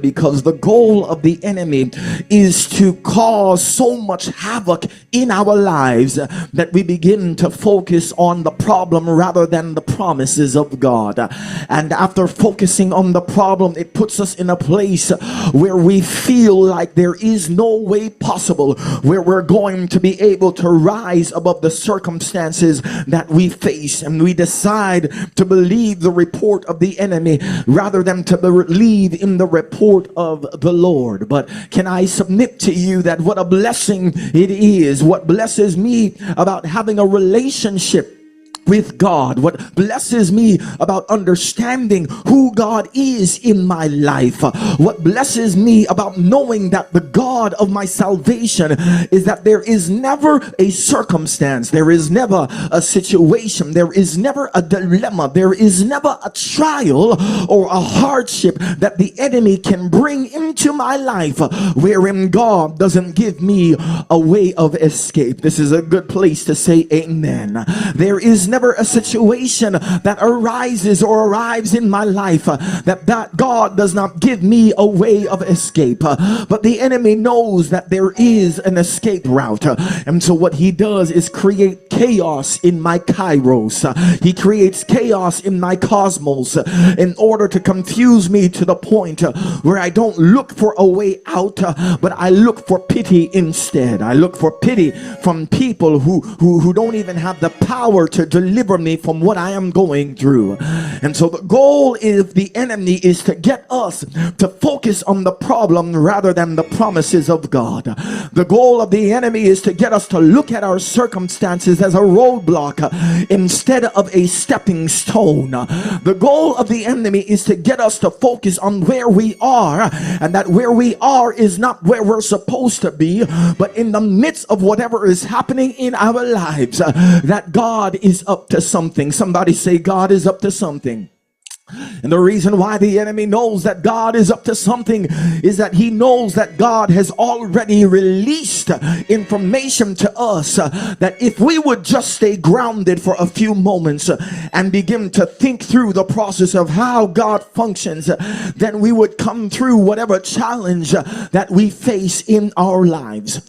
because the goal of the enemy is to cause so much havoc in our lives that we begin to focus on the problem rather than the promises of God. And after focusing on the problem, it puts us in a place where we feel like there is no way possible where we're going to be able to rise above the circumstances that we face, and we decide to believe the report of the enemy rather than to believe in the report of the Lord. But can I submit to you that what a blessing it is, what blesses me about having a relationship with God, what blesses me about understanding who God is in my life, what blesses me about knowing that the God of my salvation is that there is never a circumstance, there is never a situation, there is never a dilemma, there is never a trial or a hardship that the enemy can bring into my life wherein God doesn't give me a way of escape. This is a good place to say amen. There is never a situation that arises or arrives in my life that God does not give me a way of escape, but the enemy knows that there is an escape route, and so what he does is create chaos in my kairos. He creates chaos in my cosmos in order to confuse me to the point where I don't look for a way out, but I look for pity instead. I look for pity from people who don't even have the power to deliver me from what I am going through. And so the goal of the enemy is to get us to focus on the problem rather than the promises of God. The goal of the enemy is to get us to look at our circumstances as a roadblock instead of a stepping stone. The goal of the enemy is to get us to focus on where we are, and that where we are is not where we're supposed to be, but in the midst of whatever is happening in our lives, that God is up to something. Somebody say, God is up to something. And the reason why the enemy knows that God is up to something is that he knows that God has already released information to us that if we would just stay grounded for a few moments and begin to think through the process of how God functions, then we would come through whatever challenge that we face in our lives.